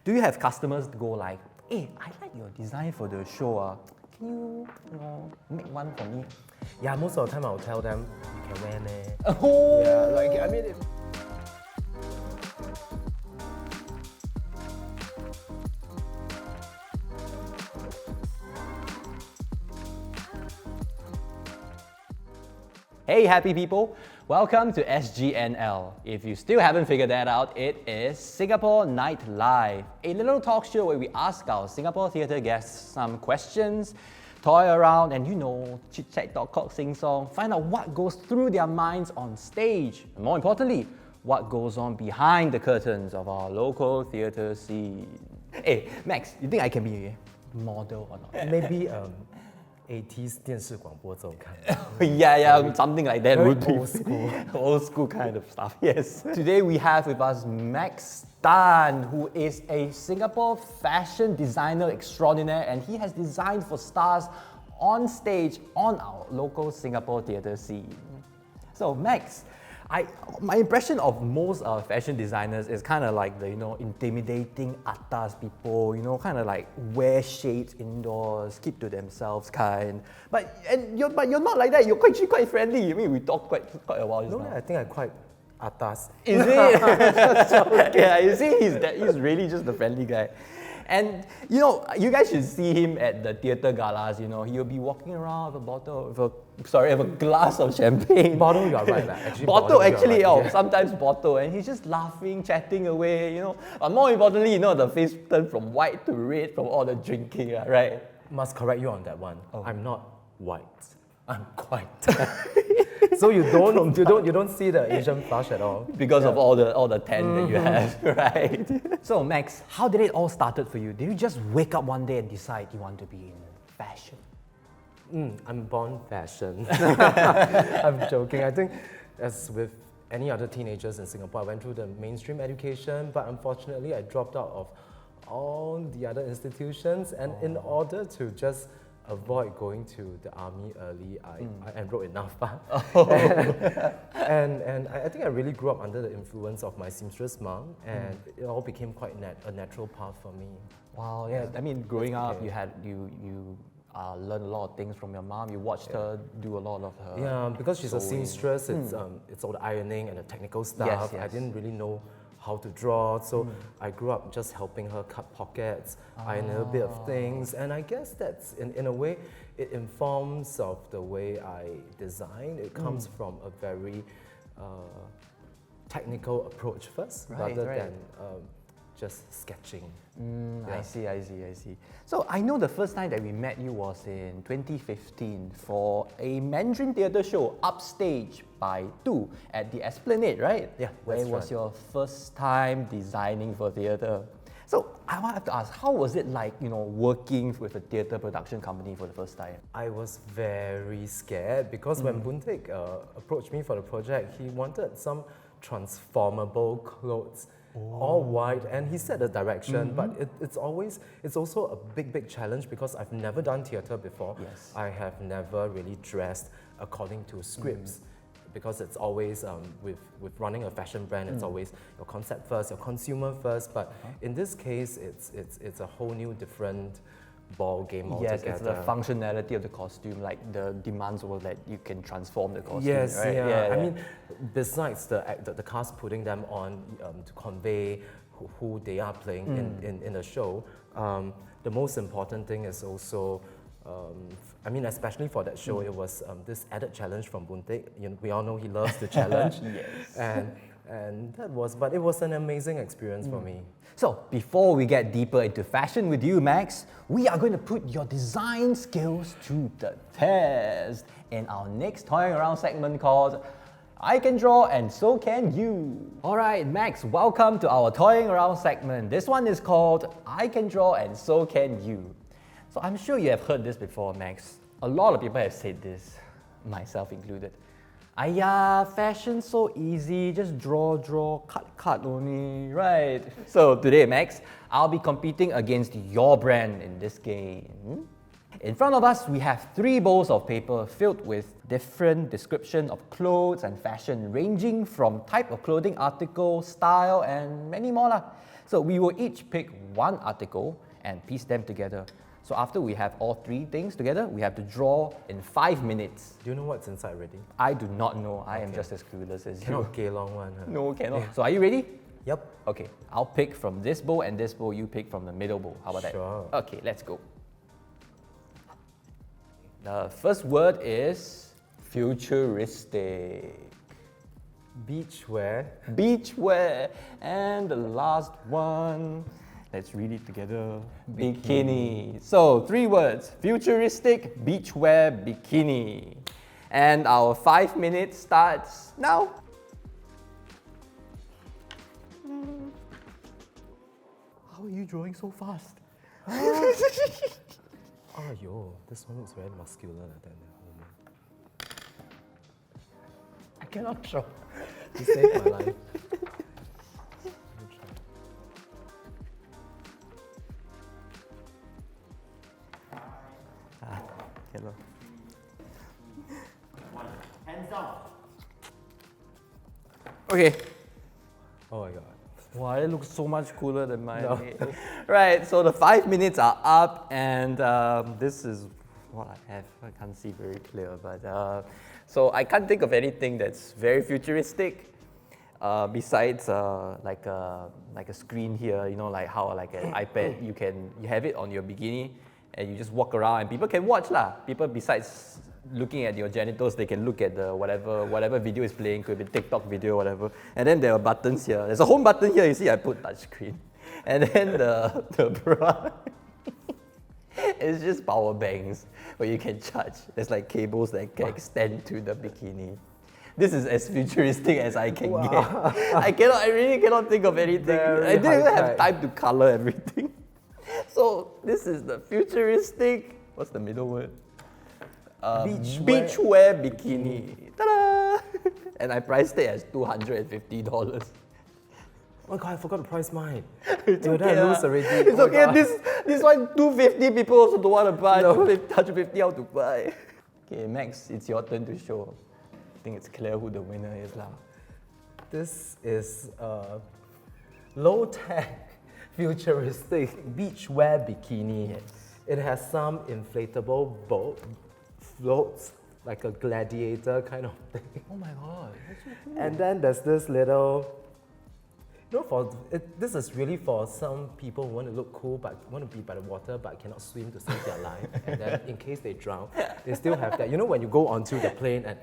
Do you have customers go like, hey, I like your design for the show. Can you make one for me? Yeah, most of the time I'll tell them, you can wear ne. Oh! Yeah, like, I mean, Hey happy people, welcome to SgNL. If you still haven't figured that out, it is Singapore Night Live, a little talk show where we ask our Singapore theatre guests some questions, toy around and chit chat, talk, cock, sing song, find out what goes through their minds on stage, and more importantly, what goes on behind the curtains of our local theatre scene. Hey Max, you think I can be a model or not? maybe 80s 电视广播周刊. Yeah, something like that Very would be old school. old school kind of stuff, yes. Today we have with us Max Tan, who is a Singapore fashion designer extraordinaire, and he has designed for stars on stage on our local Singapore theatre scene. So Max, my impression of most fashion designers is kind of like the intimidating atas people, kind of like wear shades indoors, keep to themselves kind. But you're not like that. You're quite friendly. I mean, we talked quite a while just No, now. I think I'm quite atas. Is it? Yeah, you see, he's really just the friendly guy. And you guys should see him at the theatre galas. He'll be walking around with a glass of champagne. Bottle, you're right. Actually, bottle, you're actually, right. Yeah. sometimes bottle, and he's just laughing, chatting away. But more importantly, the face turned from white to red from all the drinking, right? Must correct you on that one. Oh. I'm not white. I'm quite. So you don't see the Asian flush at all. Because of all the tan that you have, right? So Max, how did it all started for you? Did you just wake up one day and decide you want to be in fashion? I'm born fashion. I'm joking. I think as with any other teenagers in Singapore, I went through the mainstream education, but unfortunately I dropped out of all the other institutions, and in order to just avoid going to the army early, I enrolled in NAFA. And I think I really grew up under the influence of my seamstress mom, and it all became quite a natural path for me. Wow, yeah. I mean, growing up, you learned a lot of things from your mom. You watched her do a lot of her. Yeah, because she's a sewing. seamstress, it's all the ironing and the technical stuff. Yes, yes. I didn't really know how to draw, so I grew up just helping her cut pockets, iron a little bit of things, and I guess that's, in a way, it informs of the way I design. It comes from a very technical approach first, rather than just sketching. I see. So I know the first time that we met you was in 2015 for a Mandarin theatre show, Upstage by Two, at the Esplanade, right? Yeah, where that's it was right. your first time designing for theatre. So I want to ask, how was it like, working with a theatre production company for the first time? I was very scared because when Boon Teck approached me for the project, he wanted some transformable clothes, all white, and he set the direction, but it's also a big challenge because I've never done theatre before. Yes. I have never really dressed according to scripts. Because it's always, with running a fashion brand, it's always your concept first, your consumer first, but in this case, it's a whole new different ball game altogether. Yes, it's the functionality of the costume, like the demands were that you can transform the costume, Yes, right? yeah. I mean, besides the cast putting them on to convey who they are playing in the show, the most important thing is also, I mean, especially for that show, it was this added challenge from Boon Teck. We all know he loves the challenge. Yes. And but it was an amazing experience for me. So, before we get deeper into fashion with you, Max, we are going to put your design skills to the test in our next Toying Around segment called I Can Draw and So Can You. Alright, Max, welcome to our Toying Around segment. This one is called I Can Draw and So Can You. So, I'm sure you have heard this before, Max. A lot of people have said this, myself included. Aiya, fashion so easy, just draw, cut only, right? So today, Max, I'll be competing against your brand in this game. In front of us, we have 3 bowls of paper filled with different description of clothes and fashion, ranging from type of clothing article, style, and many more lah. So we will each pick one article and piece them together. So after we have all three things together, we have to draw in 5 minutes. Do you know what's inside already? I do not know. I am just as clueless as you. Cannot gay long one. Huh? No, cannot. So are you ready? Yep. Okay, I'll pick from this bowl and this bowl, you pick from the middle bowl. How about Sure. that? Okay, let's go. The first word is futuristic. Beachwear. Beachwear. And the last one, let's read it together. Bikini. So 3 words, futuristic, beachwear, bikini. And our 5 minutes starts now. How are you drawing so fast? Oh, yo, this one looks very muscular like that. I cannot draw. You saved my life. Cannot. Hands down. Okay. Oh my god. Wow, it looks so much cooler than mine. No. Right, so the 5 minutes are up, and this is what I have. I can't see very clear, but so I can't think of anything that's very futuristic. Besides like a screen here, you know, like how like an iPad, you have it on your bikini, and you just walk around, and people can watch lah. People besides looking at your genitals, they can look at the whatever video is playing, could be TikTok video, whatever. And then there are buttons here. There's a home button here. You see, I put touch screen, and then the bra. It's just power banks where you can charge. There's like cables that can extend to the bikini. This is as futuristic as I can get. I really cannot think of anything. Very I didn't even have high-tech. time to color everything. So this is the futuristic, what's the middle word? Beachwear bikini. Ta-da! And I priced it as $250. Oh my god, I forgot to price mine. It's Dude, okay, I lose already. It's Oh my okay. God. This one, 250 people also don't want to buy. No. 150 how to buy. Okay, Max, it's your turn to show. I think it's clear who the winner is lah. This is low-tech, futuristic beachwear bikini. Yes. It has some inflatable boat floats, like a gladiator kind of thing. Oh my god, that's so cool. And then there's this little, you know, this is really for some people who want to look cool but want to be by the water but cannot swim to save their life. And then in case they drown, they still have that. You know, when you go onto the plane and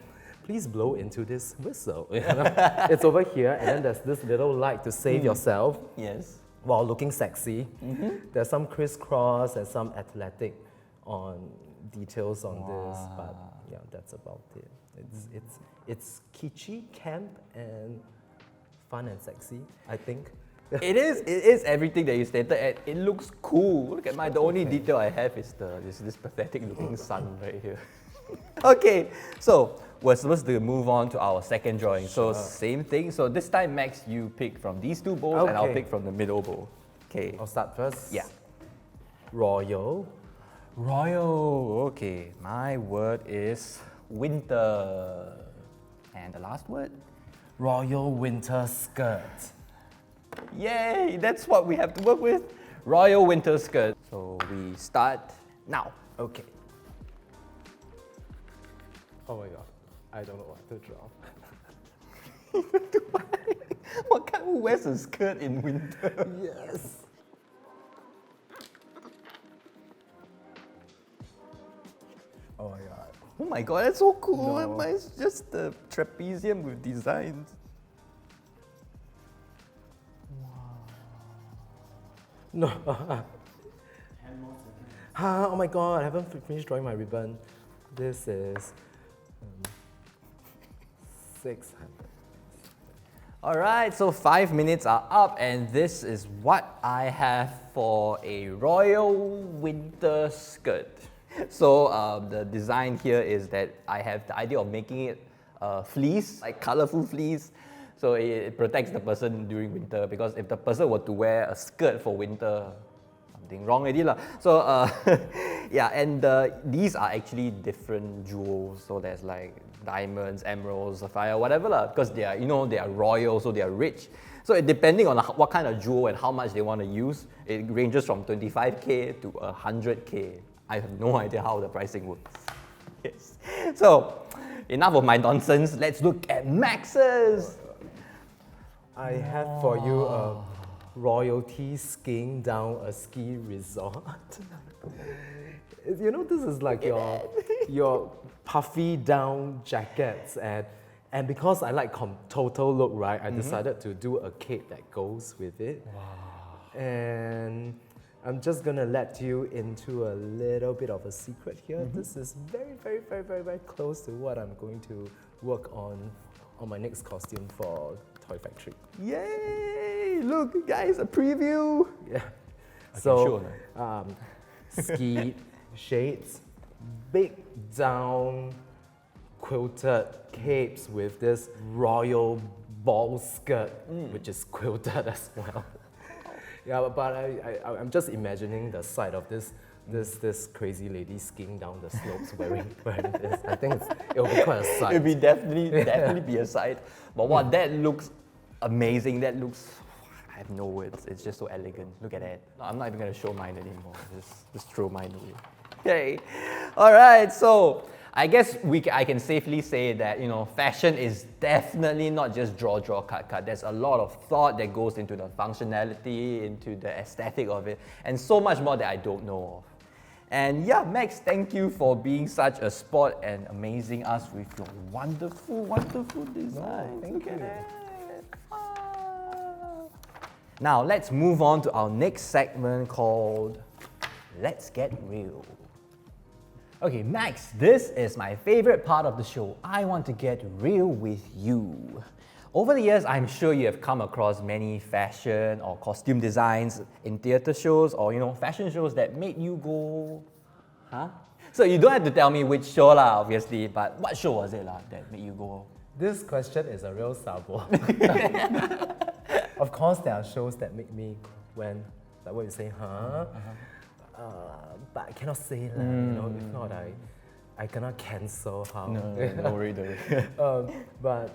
please blow into this whistle. You know? It's over here, and then there's this little light to save yourself Yes. while looking sexy. There's some crisscross and some athletic details on this, but yeah, that's about it. It's kitschy, camp, and fun and sexy, I think. It is everything that you stated, and it looks cool. Look at mine. The only detail I have is this pathetic looking sun right here. Okay, so we're supposed to move on to our second drawing. So same thing. So this time, Max, you pick from these 2 bowls, and I'll Okay. pick from the middle bowl. Okay. I'll start first. Yeah. Royal. Royal. Okay, my word is winter. And the last word? Royal winter skirt. Yay, that's what we have to work with. Royal winter skirt. So we start now. Okay. Oh my god, I don't know what to draw. What kind who wears a skirt in winter? Yes. Oh my god. Oh my god, that's so cool. No. Mine's just a trapezium with designs. No. Oh my god, I haven't finished drawing my ribbon. This is 600. All right, so 5 minutes are up, and this is what I have for a royal winter skirt. So the design here is that I have the idea of making it fleece, like colorful fleece. So it protects the person during winter, because if the person were to wear a skirt for winter, something wrong already lah. So yeah, and these are actually different jewels. So there's like diamonds, emeralds, sapphire, whatever lah, because they are, you know, they are royal, so they are rich. So depending on what kind of jewel and how much they want to use, it ranges from 25K to 100K. I have no idea how the pricing works. Yes. So enough of my nonsense. Let's look at Max's. I have for you a royalty skiing down a ski resort. You know, this is like your puffy down jackets, and because I like total look, right, I decided to do a cape that goes with it. Wow. And I'm just gonna let you into a little bit of a secret here. This is very, very, very, very, very close to what I'm going to work on my next costume for Toy Factory. Yay! Look, guys, a preview. Yeah. Okay, So, sure. ski shades, big down quilted capes with this royal ball skirt, which is quilted as well. Yeah, but I'm just imagining the sight of this crazy lady skiing down the slopes wearing this. I think it'll be quite a sight. It'll be definitely be a sight. But what that looks amazing. That looks, I have no words. It's just so elegant. Look at that. No, I'm not even gonna show mine anymore. Just throw mine away. Okay. All right. So I guess I can safely say that, you know, fashion is definitely not just draw, cut. There's a lot of thought that goes into the functionality, into the aesthetic of it, and so much more that I don't know of. And yeah, Max, thank you for being such a sport and amazing us with your wonderful, wonderful design. Thank you. Now let's move on to our next segment called Let's Get Real. Okay, Max, this is my favorite part of the show. I want to get real with you. Over the years, I'm sure you have come across many fashion or costume designs in theatre shows or, you know, fashion shows that made you go, huh? So you don't have to tell me which show lah, obviously, but what show was it lah that made you go? This question is a real sabo. Of course, there are shows that make me when, like what you say, huh? But I cannot say that, you know, if not I cannot cancel how. No worry, But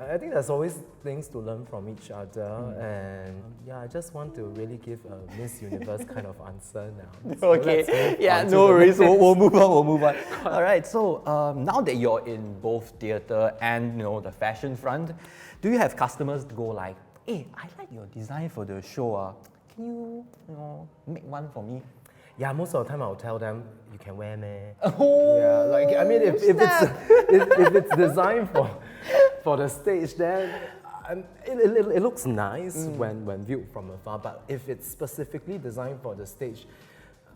I think there's always things to learn from each other, and yeah, I just want to really give a Miss Universe kind of answer now. So Okay, yeah, no worries. We'll move on. All right. So now that you're in both theatre and, you know, the fashion front, do you have customers go like, "Hey, I like your design for the show. Can you know, make one for me?" Yeah, most of the time I'll tell them, you can wear me. Oh, yeah, like I mean, if it's designed for the stage, then it looks nice when viewed from afar. But if it's specifically designed for the stage,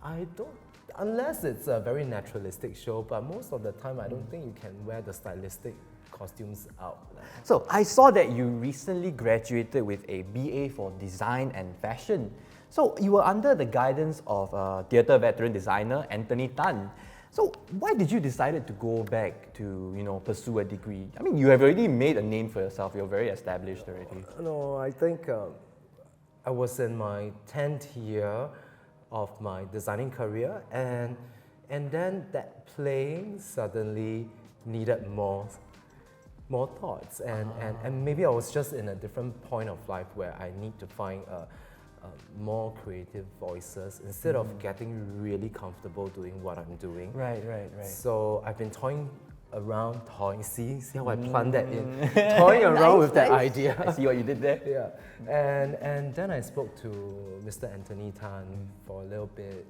I don't. Unless it's a very naturalistic show, but most of the time I don't think you can wear the stylistic costumes out. So I saw that you recently graduated with a BA for Design and Fashion. So you were under the guidance of theatre veteran designer Anthony Tan. So why did you decide to go back to, you know, pursue a degree? I mean, you have already made a name for yourself. You're very established already. No, I think I was in my 10th year of my designing career, and then that plane suddenly needed more thoughts, and maybe I was just in a different point of life where I need to find more creative voices instead of getting really comfortable doing what I'm doing. Right. So I've been toying around, see how I planned that in, toying around with that idea. I see what you did there. Yeah, and then I spoke to Mr. Anthony Tan for a little bit,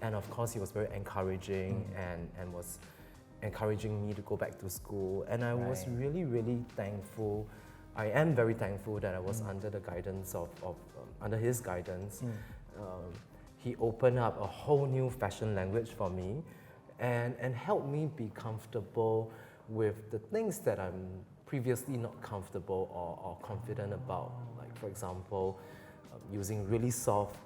and of course he was very encouraging and was encouraging me to go back to school, and I was really, really thankful. I am very thankful that I was under the guidance under his guidance. He opened up a whole new fashion language for me, and helped me be comfortable with the things that I'm previously not comfortable or confident about. Like, for example, using really soft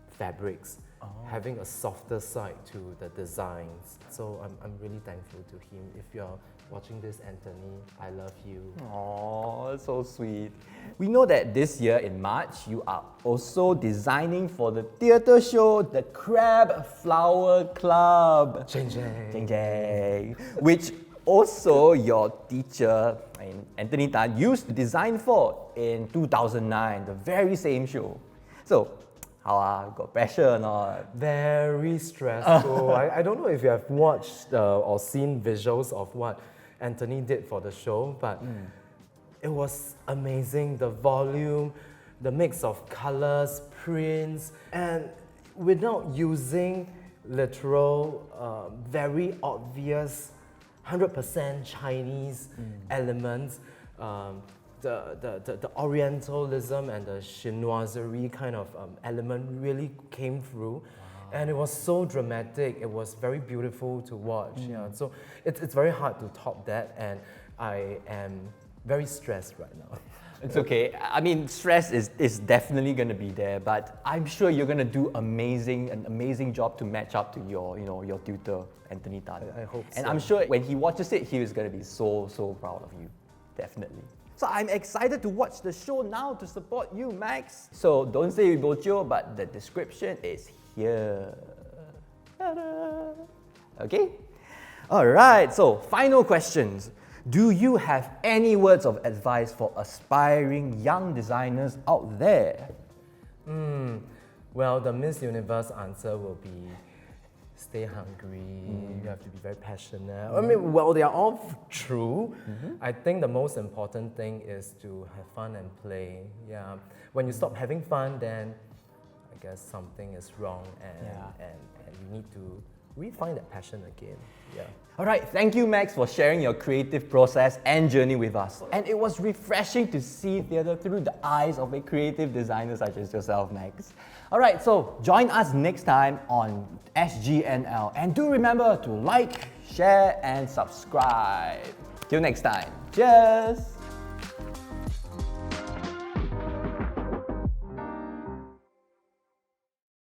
fabrics, having a softer side to the designs. So I'm really thankful to him. If you're watching this, Anthony, I love you. Oh, that's so sweet. We know that this year in March, you are also designing for the theatre show, the Crab Flower Club. Chang. Which also your teacher, Anthony Tan, used to design for in 2009, the very same show. So, how got pressure or not? Very stressful. I don't know if you have watched or seen visuals of what Anthony did for the show, but it was amazing. The volume, the mix of colors, prints, and without using literal, very obvious 100% Chinese elements, the Orientalism and the chinoiserie kind of element really came through. And it was so dramatic, it was very beautiful to watch. Yeah. So it's very hard to top that, and I am very stressed right now. It's okay. I mean, stress is definitely going to be there, but I'm sure you're going to do an amazing job to match up to your tutor, Anthony Tan. I hope and so. I'm sure when he watches it, he is going to be so proud of you. Definitely. So I'm excited to watch the show now to support you, Max. So don't say we bocho, but the description is here. Ta-da. Okay? Alright, so final questions. Do you have any words of advice for aspiring young designers out there? Well, the Miss Universe answer will be stay hungry, you have to be very passionate. I mean, well, they are all true. I think the most important thing is to have fun and play. Yeah. When you stop having fun, then I guess something is wrong, and you need to refine that passion again. Yeah. All right, thank you, Max, for sharing your creative process and journey with us. And it was refreshing to see theatre through the eyes of a creative designer such as yourself, Max. All right, so join us next time on SgNL. And do remember to like, share, and subscribe. Till next time. Cheers!